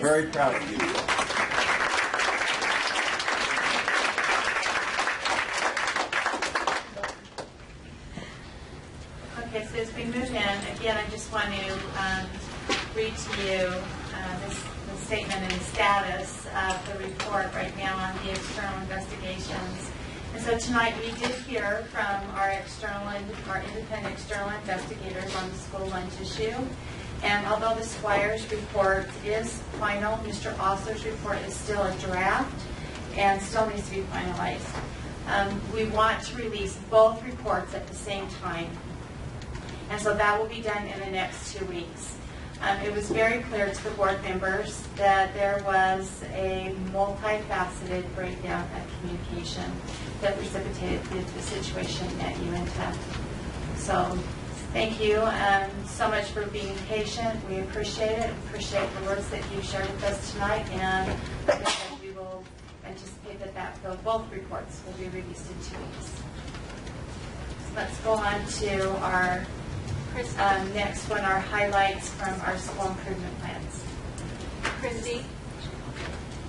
We're very proud of you. Okay, so as we move in, again, I just want to read to you the statement and the status of the report right now on the external investigations. And so tonight we did hear from our independent external investigators on the school lunch issue. And although the Squires report is final, Mr. Osler's report is still a draft and still needs to be finalized. We want to release both reports at the same time. And so that will be done in the next 2 weeks. It was very clear to the board members that there was a multifaceted breakdown of communication that precipitated the situation at UNTEP. So thank you so much for being patient. We appreciate it. Appreciate the words that you shared with us tonight. And we will anticipate that both reports will be released in 2 weeks. So let's go on to our next one, our highlights from our school improvement plans. Christy,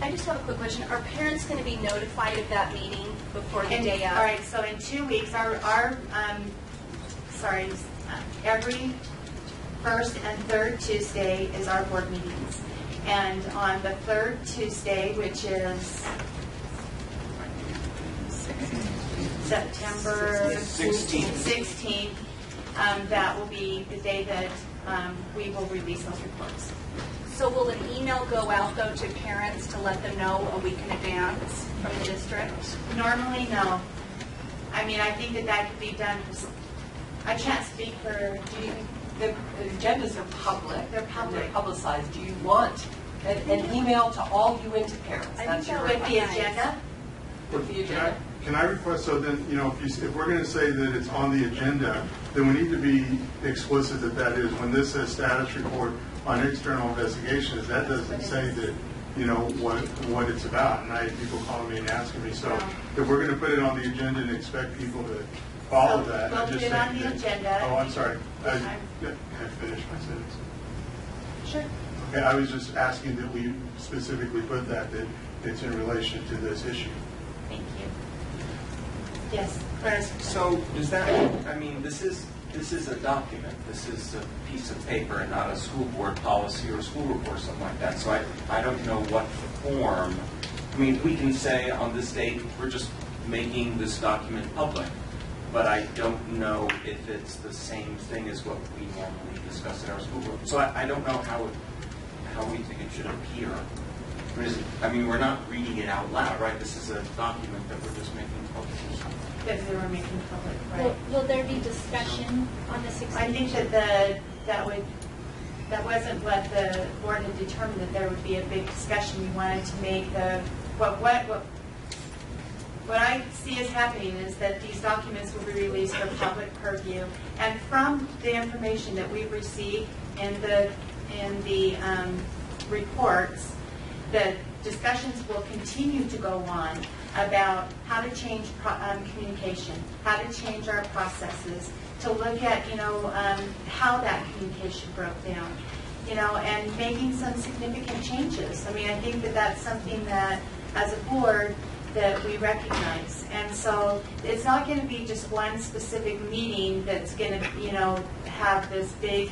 I just have a quick question. Are parents going to be notified of that meeting before the day of? All right, so in 2 weeks, every first and third Tuesday is our board meetings. And on the third Tuesday, which is September 16th, that will be the day that we will release those reports. So will an email go out, though, to parents to let them know a week in advance from the district? Normally, no. I mean, I think that could be done. I can't speak for the agendas are public. They're public. They're publicized. Do you want an email to all UNT parents? That's with the agenda. With the agenda. Can I request, so then, if we're going to say that it's on the agenda, then we need to be explicit that is, when this says status report on external investigations, that doesn't say that, what it's about. And I have people calling me and asking me. So if we're going to put it on the agenda and expect people to follow that, we'll put it on the agenda. Oh, I'm sorry. Can I finish my sentence? Sure. Okay, I was just asking that we specifically put that it's in relation to this issue. Thank you. Yes, Chris. So does that, this is a document. This is a piece of paper and not a school board policy or a school report or something like that. So I don't know what form. We can say on this date, we're just making this document public. But I don't know if it's the same thing as what we normally discuss at our school board. So I don't know how we think it should appear. We're not reading it out loud, right? This is a document that we're just making public. Because they were making public, right? Will there be discussion on the 16th? I think that wasn't what the board had determined, that there would be a big discussion. We wanted to make what I see is happening is that these documents will be released for public purview, and from the information that we've received in the reports, the discussions will continue to go on about how to change communication, how to change our processes, to look at how that communication broke down, and making some significant changes. I think that that's something that, as a board, that we recognize. And so it's not going to be just one specific meeting that's going to, have this big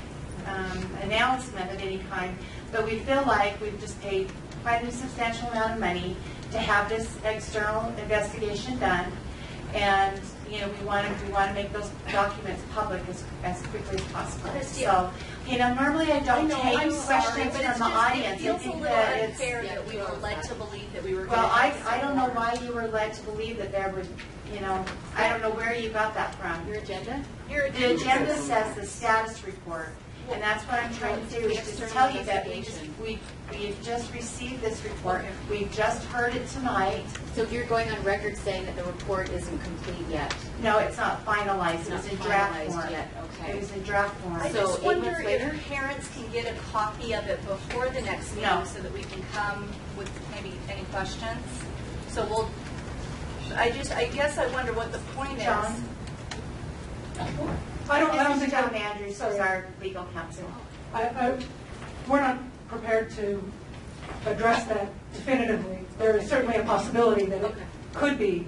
announcement of any kind, but we feel like we've just paid quite a substantial amount of money to have this external investigation done, and we want to make those documents public as quickly as possible. So, normally I don't take questions from the audience. It feels a little unfair that we were led to believe that we were. Well, I don't know why you were led to believe that there would, I don't know where you got that from. Your agenda? The agenda says the status report. And that's what I'm trying to do, is to tell you that we've just received this report. We've just heard it tonight. So you're going on record saying that the report isn't complete yet? No, it's not finalized. It was in draft form. Yet. Okay. It was in draft form. I just wonder if parents can get a copy of it before the next meeting so that we can come with maybe any questions. So I guess I wonder what the point John? is. I don't think John Andrews is our legal counsel. we're not prepared to address that definitively. There is certainly a possibility that it could be,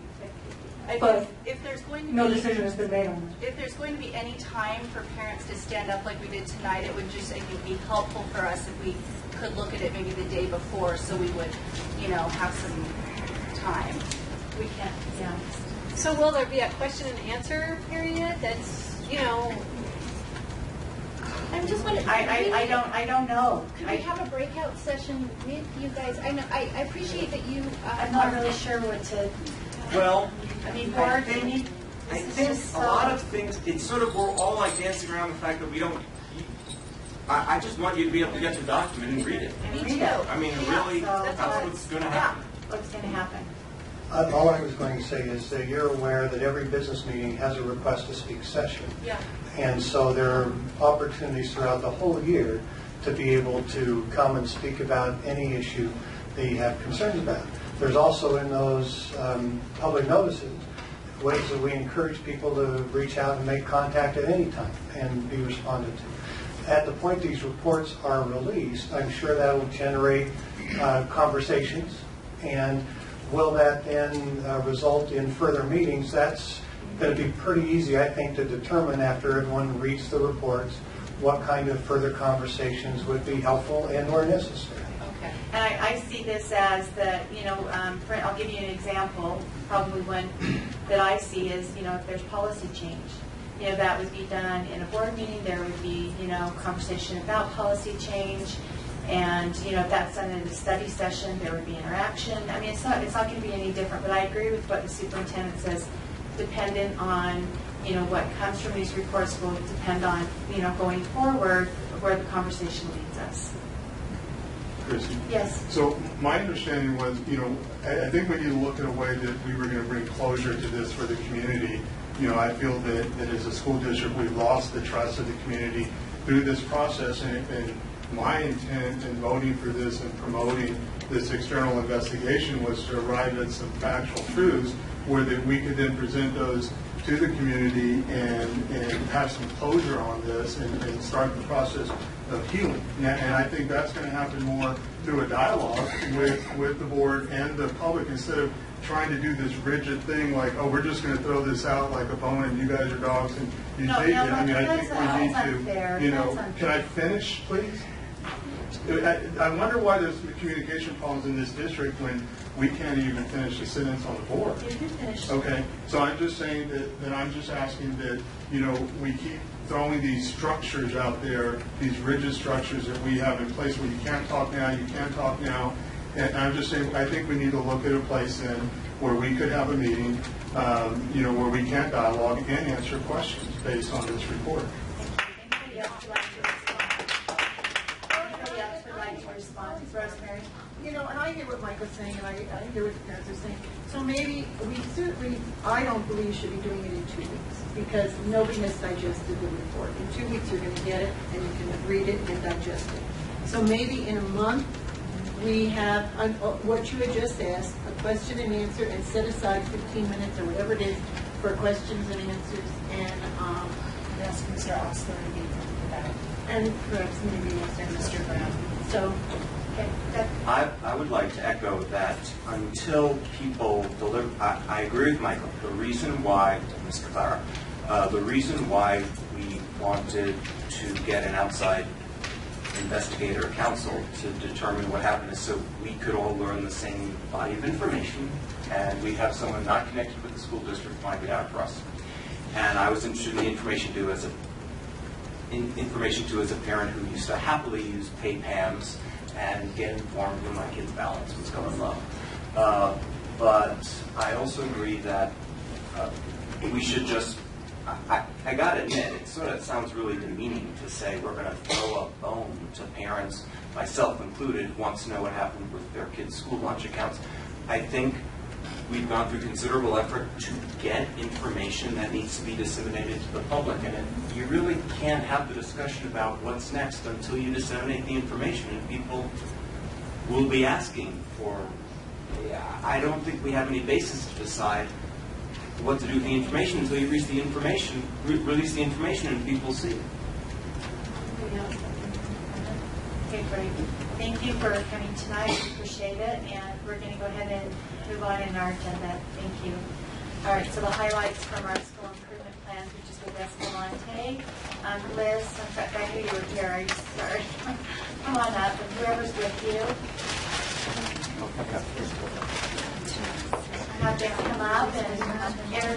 but If there's going to be no decision has been made on it. If there's going to be any time for parents to stand up like we did tonight, it would just, I think, be helpful for us if we could look at it maybe the day before, so we would, have some time. We can't, yeah. So will there be a question and answer period that's, I'm just wondering. I don't know. Could we have a breakout session with you guys? I know, I appreciate that you. I'm not really sure what to, Well, I mean, board, they need, I this is think just a lot so, of things, it's sort of, we're all like dancing around the fact that we don't, I just want you to be able to get the document and read it. and Me read too. it. I mean, Yeah, really, so that's what's going to happen. What's going to happen? All I was going to say is that you're aware that every business meeting has a request to speak session. Yeah. And so there are opportunities throughout the whole year to be able to come and speak about any issue that you have concerns about. There's also in those public notices ways that we encourage people to reach out and make contact at any time and be responded to. At the point these reports are released, I'm sure that will generate conversations, and will that then result in further meetings? That's going to be pretty easy, I think, to determine after everyone reads the reports what kind of further conversations would be helpful and or necessary. Okay. And I see this as that, I'll give you an example, probably one that I see is, if there's policy change, that would be done in a board meeting, there would be, conversation about policy change, and, if that's done in a study session, there would be interaction. I mean, it's not going to be any different, but I agree with what the superintendent says, dependent on, what comes from these reports will depend on, going forward, where the conversation leads us. Chrissy? Yes. So my understanding was, I think when you look at a way that we were going to bring closure to this for the community, I feel that as a school district, we've lost the trust of the community through this process, and my intent in voting for this and promoting this external investigation was to arrive at some factual truths where that we could then present those to the community and have some closure on this and start the process of healing. And I think that's going to happen more through a dialogue with the board and the public, instead of trying to do this rigid thing like, oh, we're just going to throw this out like a bone and you guys are dogs and you take it. I mean, I think we need to, can I finish, please? I wonder why there's communication problems in this district when we can't even finish a sentence on the board. You can finish. Okay, so I'm just saying that I'm just asking that, we keep throwing these structures out there, these rigid structures that we have in place where you can't talk now, you can't talk now. And I'm just saying, I think we need to look at a place then where we could have a meeting, where we can dialogue and answer questions based on this report. Anybody else would like to respond? Anybody else would like to respond? Rosemary? And I hear what Mike was saying, and I hear what the parents are saying. So maybe I don't believe you should be doing it in 2 weeks, because nobody has digested the report. In 2 weeks, you're going to get it, and you can read it and digest it. So maybe in a month, we have what you had just asked, a question and answer, and set aside 15 minutes or whatever it is for questions and answers, and Yes, Mr. Osler to be back. and perhaps maybe Mr. Brown. So, Okay, good. I would like to echo that until people deliver, I agree with Michael. The reason why, Ms. Clara, the reason why we wanted to get an outside investigator or counsel to determine what happened is so we could all learn the same body of information, and we have someone not connected with the school district find it out for us. And I was interested in the information to as a parent who used to happily use pay PAMs and get informed when my kid's balance was going low. But I also agree that we should just, I got to admit, it sort of sounds really demeaning to say we're going to throw a bone to parents, myself included, who wants to know what happened with their kids' school lunch accounts. I think we've gone through considerable effort to get information that needs to be disseminated to the public, and you really can't have the discussion about what's next until you disseminate the information, and people will be asking for, I don't think we have any basis to decide what to do with the information until you release the information and people see it. Anybody else? Okay, great. Thank you for coming tonight. We appreciate it. And we're going to go ahead and move on in our agenda. Thank you. All right, so the highlights from our school improvement plans, which is with Escalante. Liz, in fact, I knew you were here. I'm sorry. Come on up, and whoever's with you. Have them come up and introduce